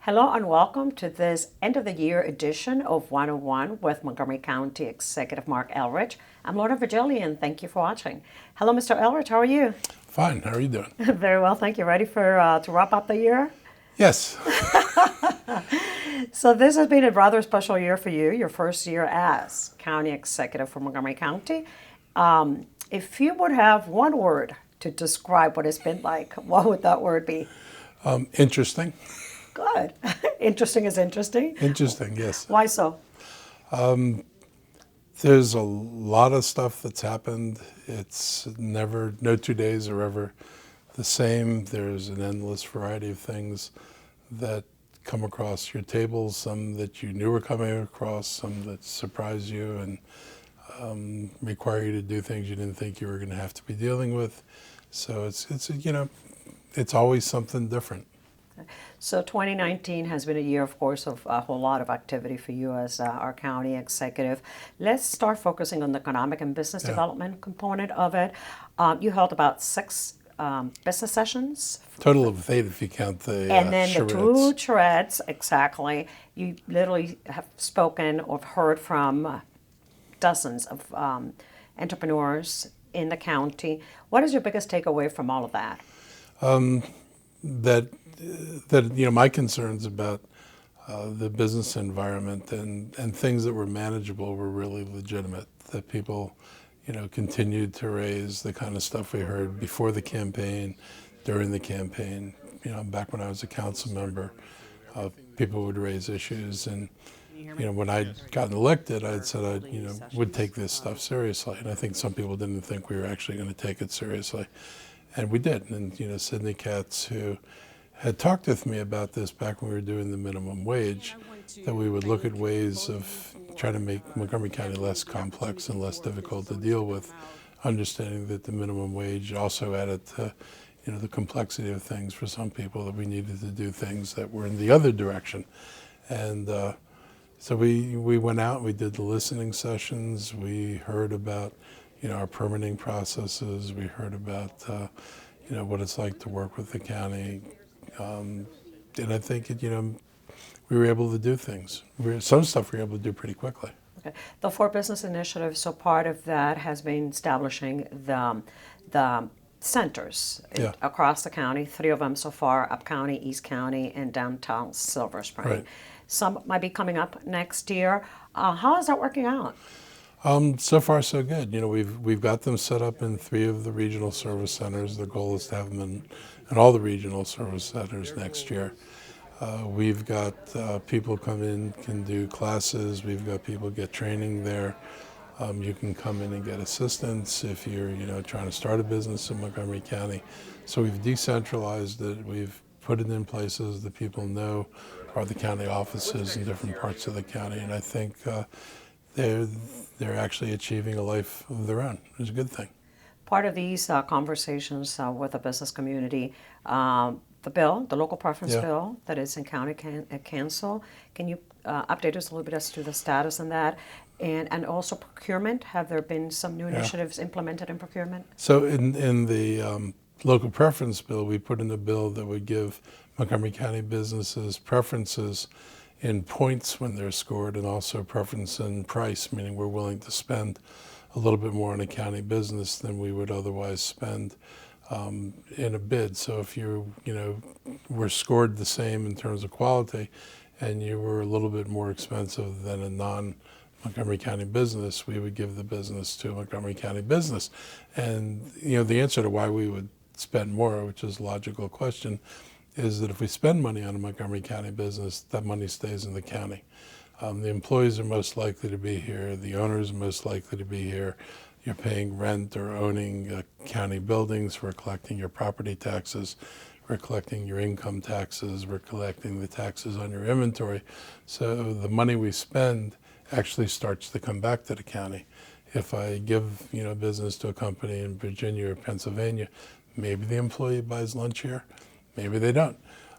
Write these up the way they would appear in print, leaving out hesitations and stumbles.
Hello and welcome to this end of the year edition of 101 with Montgomery County Executive Marc Elrich. I'm Lorna Virgili and thank you for watching. Hello, Mr. Elrich, how are you? Fine, how are you doing? Very well, thank you. Ready for to wrap up the year? Yes. So this has been a rather special year for you, your first year as County Executive for Montgomery County. If you would have one word to describe what it's been like, what would that word be? Interesting. Good. Interesting is interesting. Interesting, yes. Why so? There's a lot of stuff that's happened. It's never, no 2 days are ever the same. There's an endless variety of things that come across your table, some that you knew were coming across, some that surprise you and require you to do things you didn't think you were going to have to be dealing with. So it's always something different. So 2019 has been a year, of course, of a whole lot of activity for you as our county executive. Let's start focusing on the economic and business development component of it. You held about 6 business sessions. Total of 8 if you count the And then charrettes. the 2 charrettes, exactly. You literally have spoken or heard from dozens of entrepreneurs in the county. What is your biggest takeaway from all of that? That my concerns about the business environment and things that were manageable were really legitimate. That people, continued to raise the kind of stuff we heard before the campaign, during the campaign. Back when I was a council member, people would raise issues, and when I'd gotten elected, I'd said I would take this stuff seriously, and I think some people didn't think we were actually going to take it seriously, and we did. And Sidney Katz, who had talked with me about this back when we were doing the minimum wage, that we would look at ways of trying to make Montgomery County less complex and less difficult to deal with, understanding that the minimum wage also added to the complexity of things for some people, that we needed to do things that were in the other direction. And so we went out, we did the listening sessions, we heard about our permitting processes, we heard about what it's like to work with the county. And I think we were able to do things. Some stuff we were able to do pretty quickly. Okay. The 4 business initiatives, so part of that has been establishing the centers across the county, 3 of them so far, Up County, East County, and downtown Silver Spring. Right. Some might be coming up next year. How is that working out? So far, so good. We've got them set up in 3 of the regional service centers. The goal is to have them in all the regional service centers next year. We've got people come in, can do classes. We've got people get training there. You can come in and get assistance if you're trying to start a business in Montgomery County. So we've decentralized it. We've put it in places that people know are the county offices in different parts of the county, and I think they're actually achieving a life of their own. It's a good thing. Part of these conversations with the business community, the local preference bill that is in county council, can you update us a little bit as to the status on that? And also procurement, have there been some new initiatives implemented in procurement? So in the local preference bill, we put in a bill that would give Montgomery County businesses preferences in points when they're scored, and also preference in price, meaning we're willing to spend a little bit more on a county business than we would otherwise spend in a bid. So if you were scored the same in terms of quality and you were a little bit more expensive than a non-Montgomery County business, we would give the business to a Montgomery County business. And the answer to why we would spend more, which is a logical question, is that if we spend money on a Montgomery County business, that money stays in the county. The employees are most likely to be here. The owners are most likely to be here. You're paying rent or owning county buildings. We're collecting your property taxes. We're collecting your income taxes. We're collecting the taxes on your inventory. So the money we spend actually starts to come back to the county. If I give business to a company in Virginia or Pennsylvania, maybe the employee buys lunch here. Maybe they don't,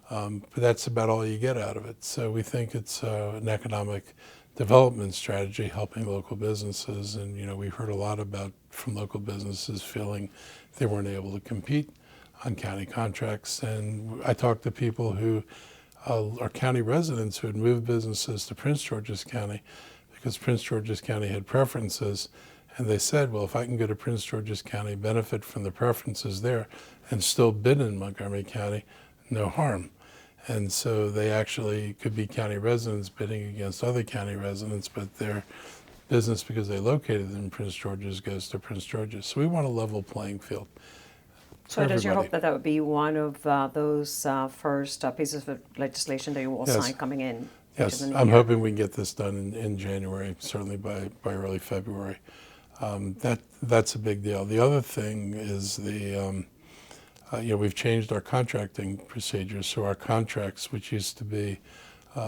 but that's about all you get out of it. So we think it's an economic development strategy helping local businesses, and we heard a lot from local businesses feeling they weren't able to compete on county contracts. And I talked to people who our county residents who had moved businesses to Prince George's County because Prince George's County had preferences. And they said, well, if I can go to Prince George's County, benefit from the preferences there, and still bid in Montgomery County, no harm. And so they actually could be county residents bidding against other county residents, but their business, because they located in Prince George's, goes to Prince George's. So we want a level playing field. So it is your hope that that would be one of those first pieces of legislation that you will sign coming in? Yes, I'm hoping we can get this done in January, certainly by early February. That's a big deal. The other thing is we've changed our contracting procedures. So our contracts, which used to be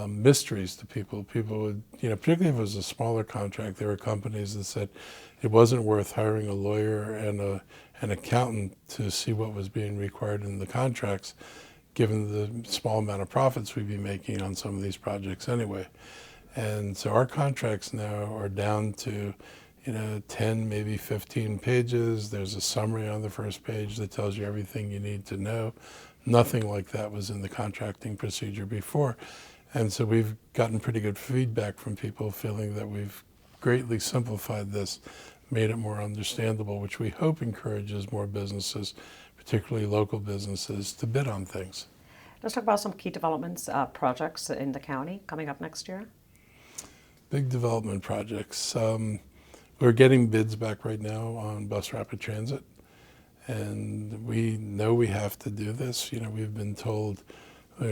mysteries to people would, particularly if it was a smaller contract, there were companies that said it wasn't worth hiring a lawyer and an accountant to see what was being required in the contracts, given the small amount of profits we'd be making on some of these projects anyway. And so our contracts now are down to 10, maybe 15 pages. There's a summary on the first page that tells you everything you need to know. Nothing like that was in the contracting procedure before. And so we've gotten pretty good feedback from people feeling that we've greatly simplified this, made it more understandable, which we hope encourages more businesses, particularly local businesses, to bid on things. Let's talk about some key developments, projects in the county coming up next year. Big development projects. We're getting bids back right now on bus rapid transit, and we know we have to do this. We've been told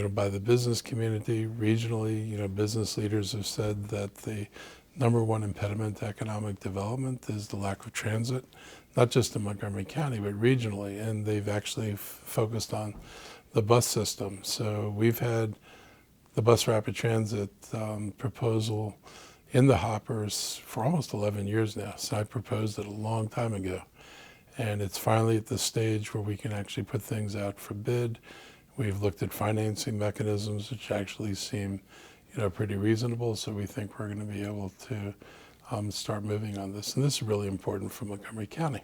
by the business community, regionally, business leaders have said that the number one impediment to economic development is the lack of transit, not just in Montgomery County, but regionally, and they've actually focused on the bus system. So we've had the bus rapid transit proposal in the hoppers for almost 11 years now. So I proposed it a long time ago. And it's finally at the stage where we can actually put things out for bid. We've looked at financing mechanisms, which actually seem, pretty reasonable. So we think we're going to be able to start moving on this. And this is really important for Montgomery County.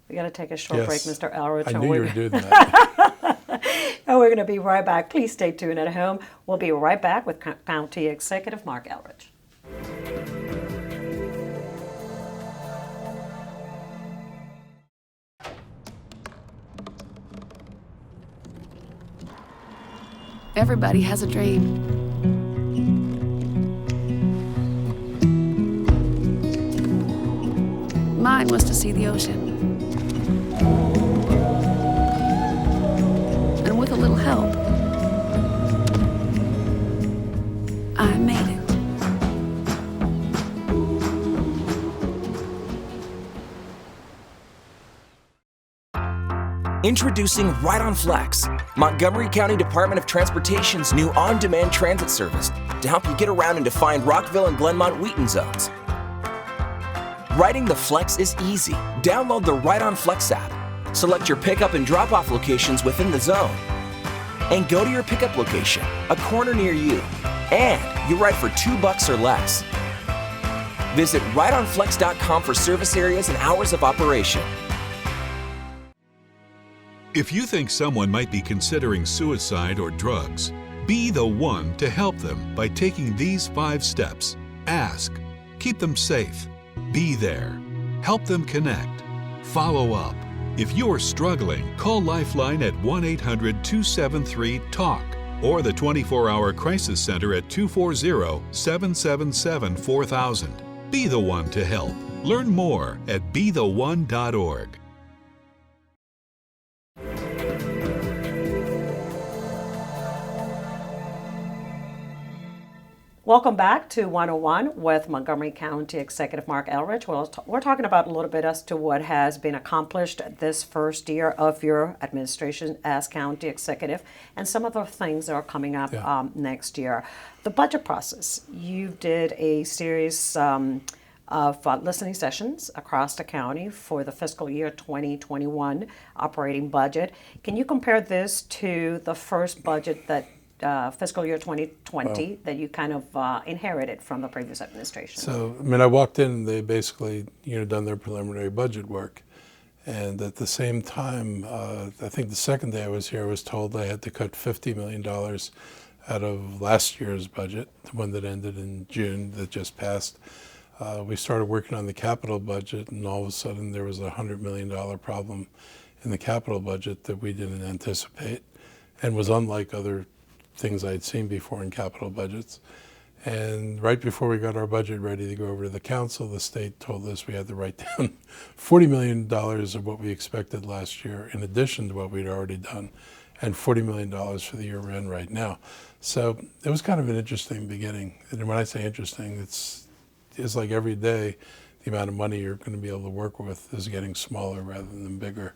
We got to take a short break, Mr. Elrich. I knew you were doing that. And we're going to be right back. Please stay tuned at home. We'll be right back with County Executive Marc Elrich. Everybody has a dream. Mine was to see the ocean. And with a little help, I made it. Introducing Ride on Flex, Montgomery County Department of Transportation's new on-demand transit service to help you get around in defined Rockville and Glenmont-Wheaton zones. Riding the Flex is easy. Download the Ride on Flex app, select your pickup and drop-off locations within the zone, and go to your pickup location, a corner near you, and you ride for $2 or less. Visit rideonflex.com for service areas and hours of operation. If you think someone might be considering suicide or drugs, be the one to help them by taking these 5 steps. Ask, keep them safe, be there, help them connect, follow up. If you're struggling, call Lifeline at 1-800-273-TALK or the 24-hour crisis center at 240-777-4000. Be the one to help. Learn more at betheone.org. Welcome back to 101 with Montgomery County Executive Marc Elrich. We're talking about a little bit as to what has been accomplished this first year of your administration as county executive and some of the things that are coming up next year. The budget process. You did a series of listening sessions across the county for the fiscal year 2021 operating budget. Can you compare this to the first budget that fiscal year 2020 that you kind of inherited from the previous administration? So, I walked in and they basically, done their preliminary budget work. And at the same time, I think the second day I was here, I was told I had to cut $50 million out of last year's budget, the one that ended in June that just passed. We started working on the capital budget, and all of a sudden there was a $100 million problem in the capital budget that we didn't anticipate and was unlike other things I'd seen before in capital budgets. And right before we got our budget ready to go over to the council, the state told us we had to write down $40 million of what we expected last year in addition to what we'd already done, and $40 million for the year we're in right now. So it was kind of an interesting beginning. And when I say interesting, it's like every day the amount of money you're going to be able to work with is getting smaller rather than bigger.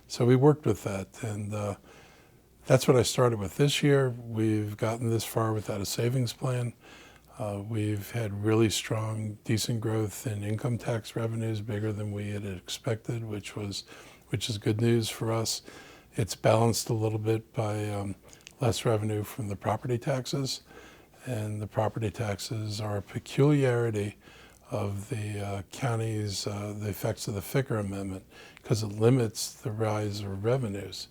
So we worked with that, and that's what I started with this year. We've gotten this far without a savings plan. We've had really strong, decent growth in income tax revenues, bigger than we had expected, which is good news for us. It's balanced a little bit by less revenue from the property taxes, and the property taxes are a peculiarity of the county's, the effects of the Ficker Amendment, because it limits the rise of revenues.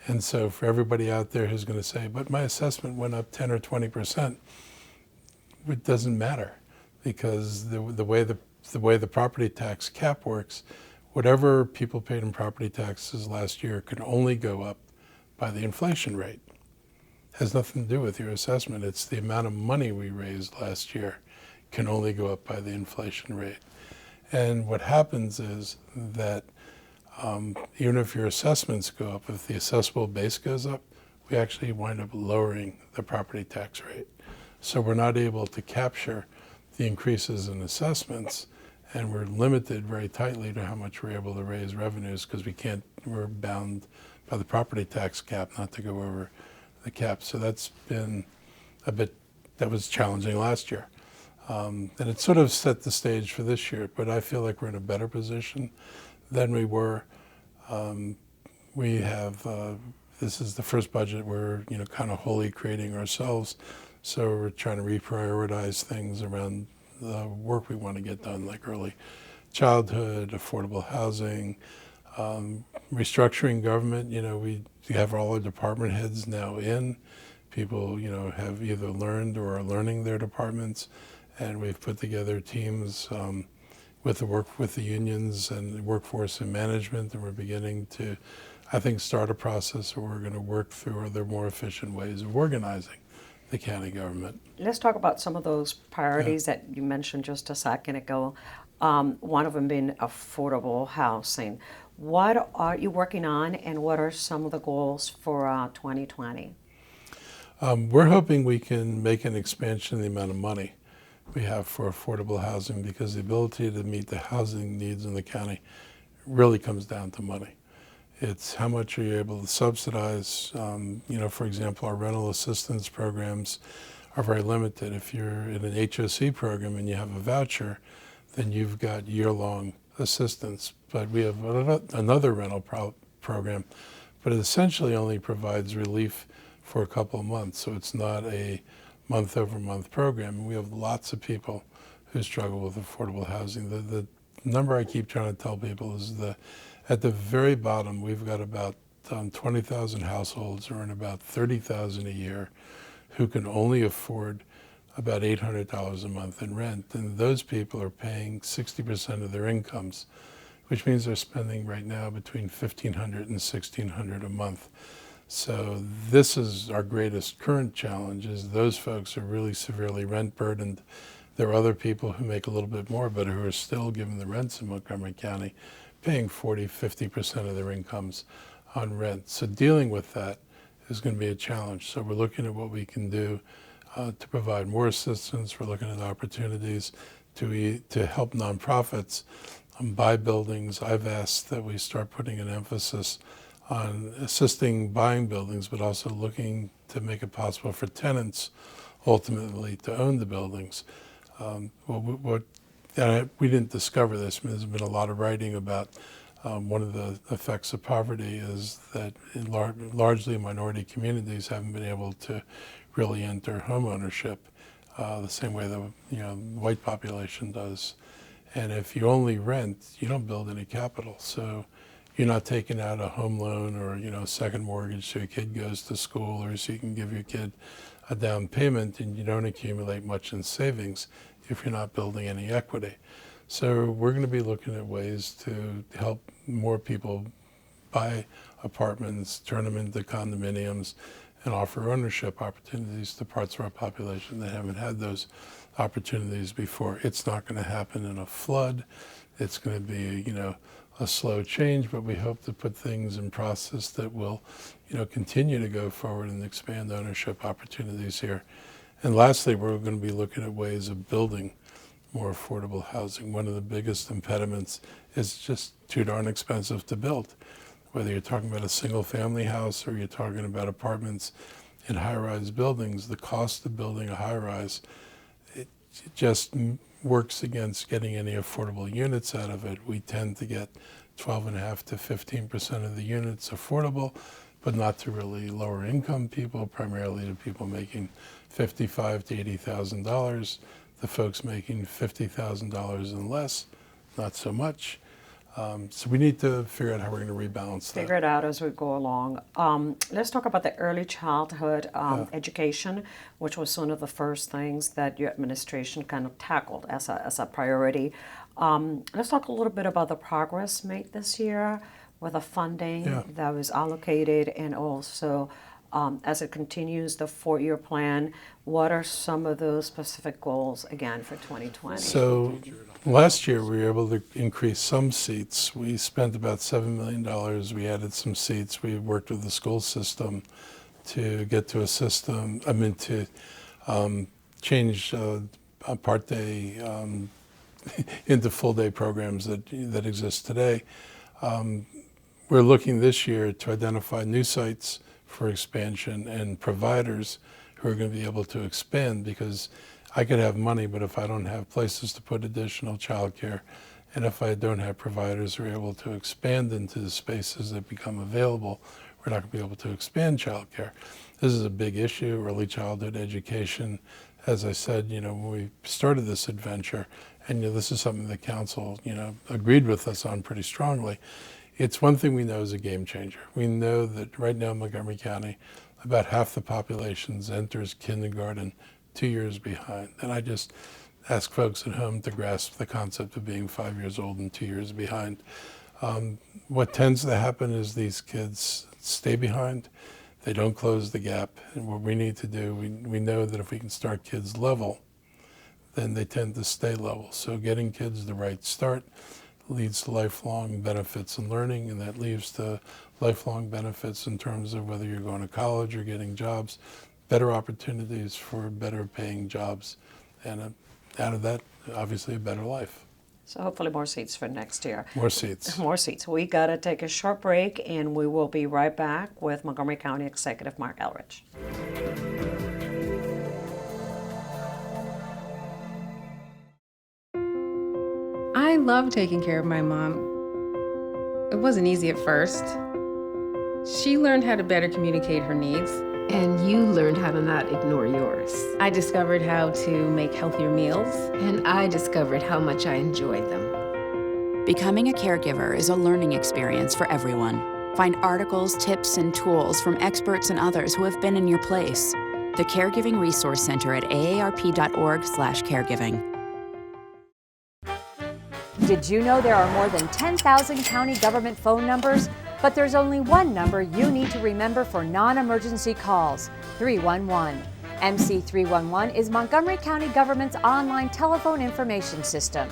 And so for everybody out there who's going to say, but my assessment went up 10 or 20%, it doesn't matter, because the way the property tax cap works, whatever people paid in property taxes last year could only go up by the inflation rate. It has nothing to do with your assessment. It's the amount of money we raised last year can only go up by the inflation rate. And what happens is that even if your assessments go up, if the assessable base goes up, we actually wind up lowering the property tax rate. So we're not able to capture the increases in assessments, and we're limited very tightly to how much we're able to raise revenues, because we're bound by the property tax cap not to go over the cap. So that's been that was challenging last year. And it sort of set the stage for this year, but I feel like we're in a better position than we were. We have, this is the first budget we're kind of wholly creating ourselves. So we're trying to reprioritize things around the work we want to get done, like early childhood, affordable housing, restructuring government. We have all our department heads now in. People, have either learned or are learning their departments, and we've put together teams with the unions and workforce and management, and we're beginning to, I think, start a process where we're going to work through other more efficient ways of organizing the county government. Let's talk about some of those priorities that you mentioned just a second ago. One of them being affordable housing. What are you working on, and what are some of the goals for 2020? We're hoping we can make an expansion in the amount of money we have for affordable housing, because the ability to meet the housing needs in the county really comes down to money. It's how much are you able to subsidize. For example, our rental assistance programs are very limited. If you're in an HOC program and you have a voucher, then you've got year-long assistance. But we have another rental program, but it essentially only provides relief for a couple of months. So it's not a month-over-month program. We have lots of people who struggle with affordable housing. The number I keep trying to tell people is at the very bottom, we've got about 20,000 households who earn about $30,000 a year who can only afford about $800 a month in rent. And those people are paying 60% of their incomes, which means they're spending right now between $1,500 and $1,600 a month. So this is our greatest current challenge, is those folks are really severely rent burdened. There are other people who make a little bit more, but who are still, given the rents in Montgomery County, paying 40, 50% of their incomes on rent. So dealing with that is going to be a challenge. So we're looking at what we can do to provide more assistance. We're looking at opportunities to help nonprofits buy buildings. I've asked that we start putting an emphasis on assisting buying buildings, but also looking to make it possible for tenants ultimately to own the buildings. We didn't discover this. There's been a lot of writing about one of the effects of poverty is that largely minority communities haven't been able to really enter home ownership the same way the white population does. And if you only rent, you don't build any capital. So you're not taking out a home loan or a second mortgage so your kid goes to school, or so you can give your kid a down payment and you don't accumulate much in savings if you're not building any equity. So we're going to be looking at ways to help more people buy apartments, turn them into condominiums, and offer ownership opportunities to parts of our population that haven't had those opportunities before. It's not going to happen in a flood. It's going to be, a slow change, but we hope to put things in process that will, continue to go forward and expand ownership opportunities here. And lastly, we're going to be looking at ways of building more affordable housing. One of the biggest impediments is just too darn expensive to build. Whether you're talking about a single family house or you're talking about apartments in high-rise buildings, the cost of building a high-rise, it just works against getting any affordable units out of it. We tend to get 12.5% to 15% of the units affordable, but not to really lower income people, primarily to people making $55,000 to $80,000. The folks making $50,000 and less, not so much. So we need to figure out how we're going to rebalance that. Figure it out as we go along. Let's talk about the early childhood education, which was one of the first things that your administration kind of tackled as a priority. Let's talk a little bit about the progress made this year with the funding that was allocated, and also as it continues the 4-year plan. What are some of those specific goals again for 2020? So last year we were able to increase some seats. We spent about $7 million. We added some seats. We worked with the school system to get to a system, to change part day into full day programs that exist today. We're looking this year to identify new sites for expansion and providers who are going to be able to expand, because I could have money, but if I don't have places to put additional childcare, and if I don't have providers who are able to expand into the spaces that become available, we're not going to be able to expand childcare. This is a big issue, early childhood education. As I said, when we started this adventure, and this is something the council, agreed with us on pretty strongly. It's one thing we know is a game changer. We know that right now in Montgomery County, about half the population enters kindergarten 2 years behind. And I just ask folks at home to grasp the concept of being 5 years old and 2 years behind. What tends to happen is these kids stay behind. They don't close the gap. And what we need to do, we know that if we can start kids level, then they tend to stay level. So getting kids the right start leads to lifelong benefits in learning, and that leads to lifelong benefits in terms of whether you're going to college or getting jobs, better opportunities for better paying jobs, and out of that, obviously, a better life. So hopefully more seats for next year. More seats. More seats. We got to take a short break, and we will be right back with Montgomery County Executive Marc Elrich. I love taking care of my mom. It wasn't easy at first. She learned how to better communicate her needs. And you learned how to not ignore yours. I discovered how to make healthier meals. And I discovered how much I enjoyed them. Becoming a caregiver is a learning experience for everyone. Find articles, tips, and tools from experts and others who have been in your place. The Caregiving Resource Center at aarp.org/caregiving. Did you know there are more than 10,000 county government phone numbers? But there's only one number you need to remember for non-emergency calls, 311. MC311 is Montgomery County government's online telephone information system.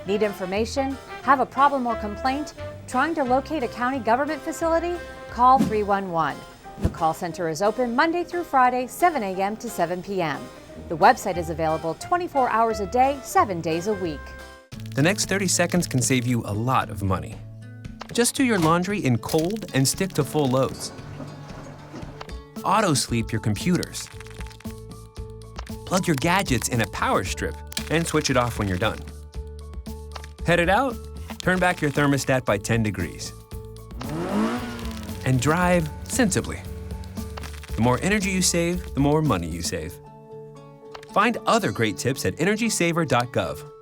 Need information? Have a problem or complaint? Trying to locate a county government facility? Call 311. The call center is open Monday through Friday, 7 a.m. to 7 p.m. The website is available 24 hours a day, 7 days a week. The next 30 seconds can save you a lot of money. Just do your laundry in cold and stick to full loads. Auto-sleep your computers. Plug your gadgets in a power strip and switch it off when you're done. Headed out? Turn back your thermostat by 10 degrees. And drive sensibly. The more energy you save, the more money you save. Find other great tips at energysaver.gov.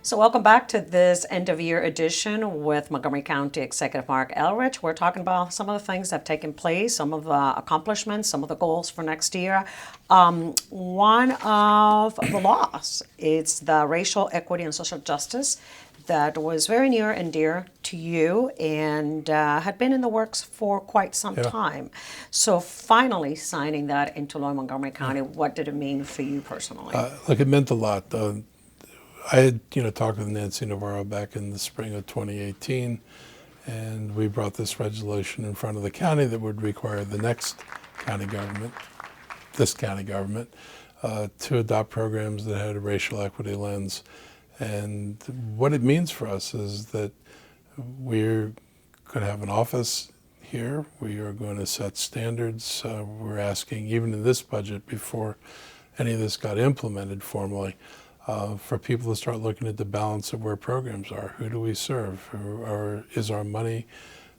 So welcome back to this end of year edition with Montgomery County Executive Marc Elrich. We're talking about some of the things that have taken place, some of the accomplishments, some of the goals for next year. One of the laws, it's the racial equity and social justice that was very near and dear to you and had been in the works for quite some time. So finally signing that into law in Montgomery County, what did it mean for you personally? Look, it meant a lot. I had, talked with Nancy Navarro back in the spring of 2018, and we brought this resolution in front of the county that would require the next county government, this county government, to adopt programs that had a racial equity lens. And what it means for us is that we're going to have an office here. We are going to set standards. We're asking, even in this budget, before any of this got implemented formally, for people to start looking at the balance of where programs are. Who do we serve? Is our money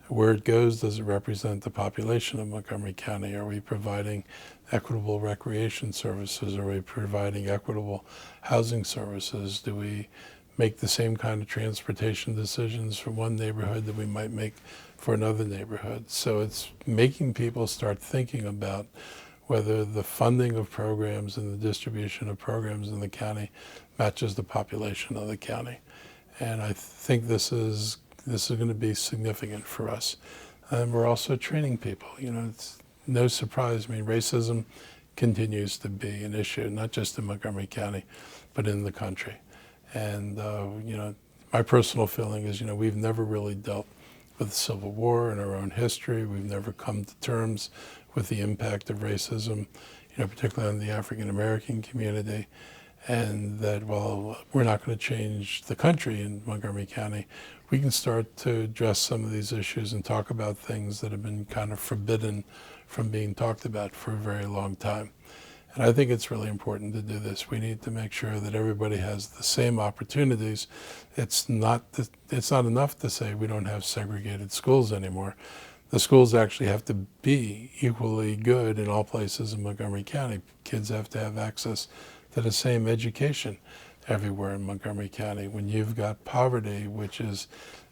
where it goes? Does it represent the population of Montgomery County? Are we providing equitable recreation services? Are we providing equitable housing services? Do we make the same kind of transportation decisions for one neighborhood that we might make for another neighborhood? So it's making people start thinking about whether the funding of programs and the distribution of programs in the county matches the population of the county. And I think this is going to be significant for us. And we're also training people. It's no surprise. Racism continues to be an issue, not just in Montgomery County, but in the country. And, my personal feeling is, we've never really dealt with the Civil War in our own history. We've never come to terms with the impact of racism, particularly on the African American community. And that while we're not going to change the country in Montgomery County, we can start to address some of these issues and talk about things that have been kind of forbidden from being talked about for a very long time. And I think it's really important to do this. We need to make sure that everybody has the same opportunities. It's not enough to say we don't have segregated schools anymore. The schools actually have to be equally good in all places in Montgomery County. Kids have to have access to the same education everywhere in Montgomery County. When you've got poverty, which is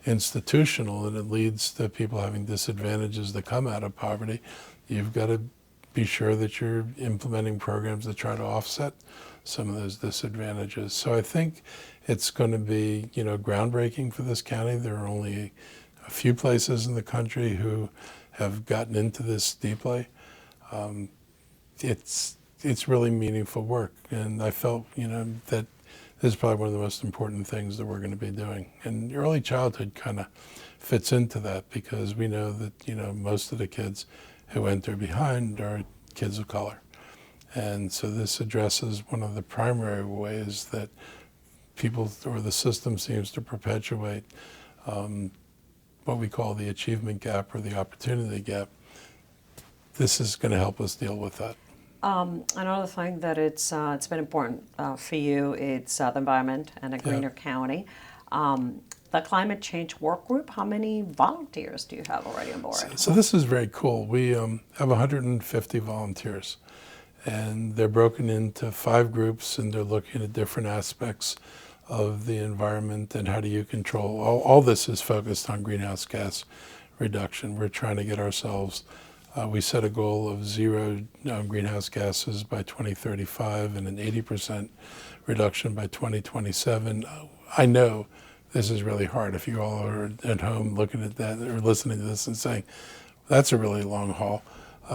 institutional and it leads to people having disadvantages that come out of poverty, you've got to be sure that you're implementing programs that try to offset some of those disadvantages. So I think it's going to be, groundbreaking for this county. There are only a few places in the country who have gotten into this deeply. It's really meaningful work, and I felt, that this is probably one of the most important things that we're going to be doing. And early childhood kind of fits into that because we know that, most of the kids who enter behind are kids of color. And so this addresses one of the primary ways that people or the system seems to perpetuate what we call the achievement gap or the opportunity gap. This is going to help us deal with that. Another thing that it's been important for you, it's the environment and a greener county. The climate change work group, how many volunteers do you have already on board? So this is very cool. We have 150 volunteers, and they're broken into 5 groups, and they're looking at different aspects of the environment and how do you control. All this is focused on greenhouse gas reduction. We're trying to get ourselves, we set a goal of 0 greenhouse gases by 2035 and an 80% reduction by 2027. I know this is really hard. If you all are at home looking at that or listening to this and saying, that's a really long haul.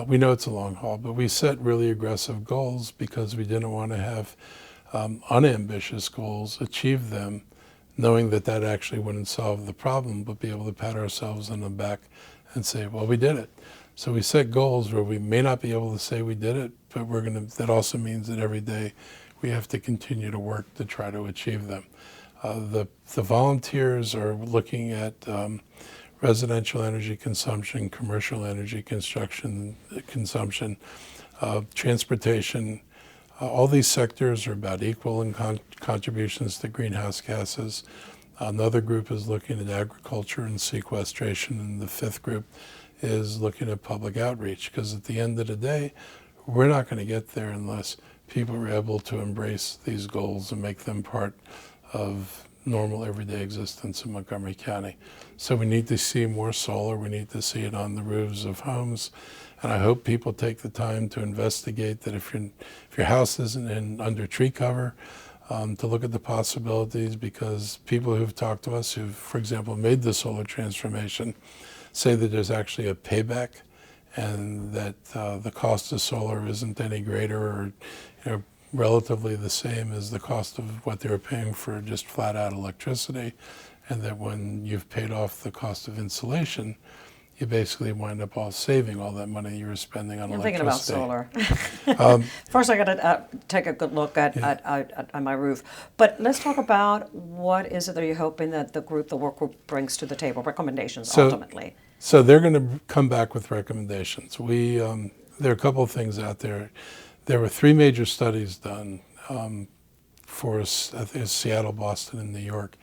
We know it's a long haul, but we set really aggressive goals because we didn't want to have unambitious goals, achieve them, knowing that that actually wouldn't solve the problem, but be able to pat ourselves on the back and say, well, we did it. So we set goals where we may not be able to say we did it, but that also means that every day we have to continue to work to try to achieve them. The volunteers are looking at residential energy consumption, commercial energy consumption, transportation. All these sectors are about equal in contributions to greenhouse gases. Another group is looking at agriculture and sequestration, and the 5th group is looking at public outreach, because at the end of the day, we're not going to get there unless people are able to embrace these goals and make them part of normal everyday existence in Montgomery County. So we need to see more solar. We need to see it on the roofs of homes. And I hope people take the time to investigate that if your house isn't under tree cover, to look at the possibilities, because people who've talked to us who've, for example, made the solar transformation say that there's actually a payback and that the cost of solar isn't any greater or relatively the same as the cost of what they were paying for just flat out electricity, and that when you've paid off the cost of insulation, you basically wind up all saving all that money you were spending on electricity. I'm thinking about solar. First, I got to take a good look at my roof. But let's talk about what is it that you're hoping that the work group brings to the table, recommendations ultimately. So they're going to come back with recommendations. There are a couple of things out there. There were 3 major studies done for Seattle, Boston, and New York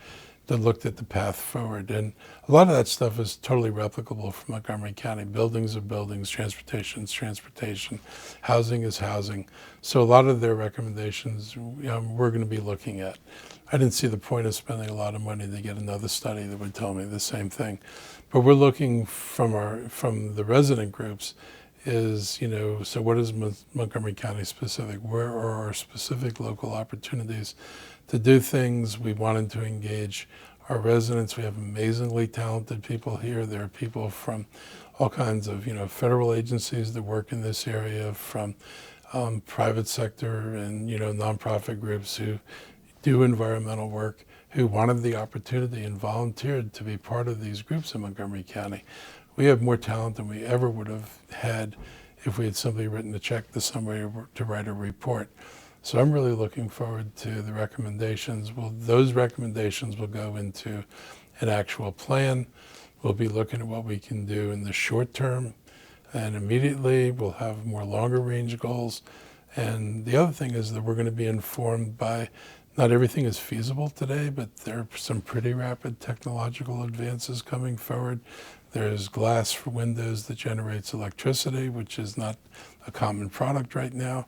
that looked at the path forward. And a lot of that stuff is totally replicable from Montgomery County. Buildings are buildings, transportation is transportation, housing is housing. So a lot of their recommendations we're going to be looking at. I didn't see the point of spending a lot of money to get another study that would tell me the same thing. But we're looking from the resident groups is, so what is Montgomery County specific? Where are our specific local opportunities to do things? We wanted to engage our residents. We have amazingly talented people here. There are people from all kinds of, federal agencies that work in this area, from private sector and, nonprofit groups who do environmental work, who wanted the opportunity and volunteered to be part of these groups in Montgomery County. We have more talent than we ever would have had if we had simply written a check to somebody to write a report. So I'm really looking forward to the recommendations. Those recommendations will go into an actual plan. We'll be looking at what we can do in the short term, and immediately we'll have more longer range goals. And the other thing is that we're going to be informed by, not everything is feasible today, but there are some pretty rapid technological advances coming forward. There's glass for windows that generates electricity, which is not a common product right now.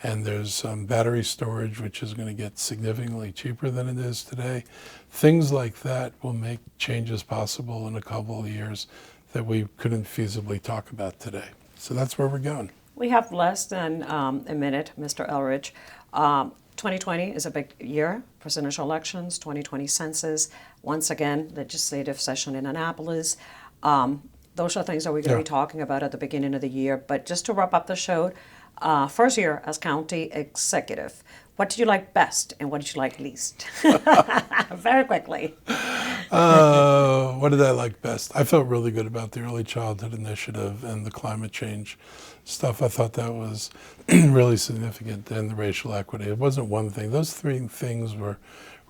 And there's battery storage, which is going to get significantly cheaper than it is today. Things like that will make changes possible in a couple of years that we couldn't feasibly talk about today. So that's where we're going. We have less than a minute, Mr. Elrich. 2020 is a big year, presidential elections, 2020 census, once again, legislative session in Annapolis. Those are things that we're going to be talking about at the beginning of the year. But just to wrap up the show, first year as county executive, what did you like best and what did you like least? Very quickly. What did I like best? I felt really good about the early childhood initiative and the climate change stuff. I thought that was really significant, and the racial equity. It wasn't one thing. Those 3 things were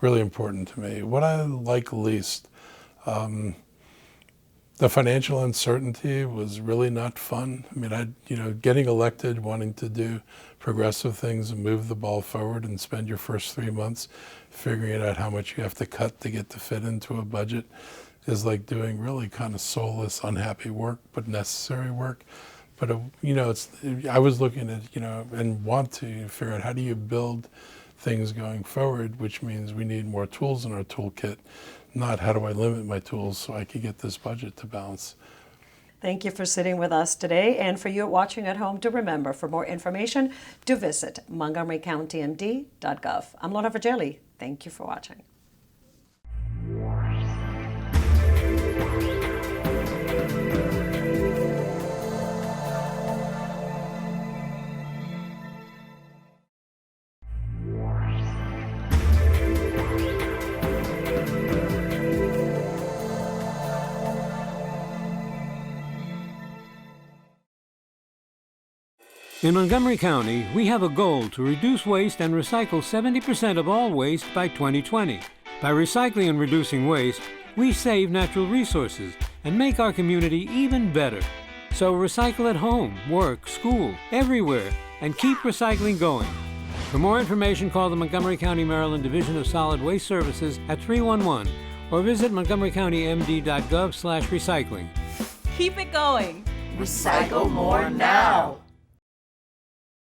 really important to me. What I like least, the financial uncertainty was really not fun. I mean, getting elected, wanting to do progressive things and move the ball forward and spend your first 3 months figuring out how much you have to cut to get to fit into a budget is like doing really kind of soulless, unhappy work, but necessary work. But, I was looking at, and want to figure out how do you build things going forward, which means we need more tools in our toolkit, not how do I limit my tools so I can get this budget to balance. Thank you for sitting with us today. And for you watching at home, to remember, for more information, to visit montgomerycountymd.gov. I'm Lorna Virgili. Thank you for watching. In Montgomery County, we have a goal to reduce waste and recycle 70% of all waste by 2020. By recycling and reducing waste, we save natural resources and make our community even better. So recycle at home, work, school, everywhere, and keep recycling going. For more information, call the Montgomery County, Maryland Division of Solid Waste Services at 311 or visit montgomerycountymd.gov/recycling. Keep it going. Recycle more now.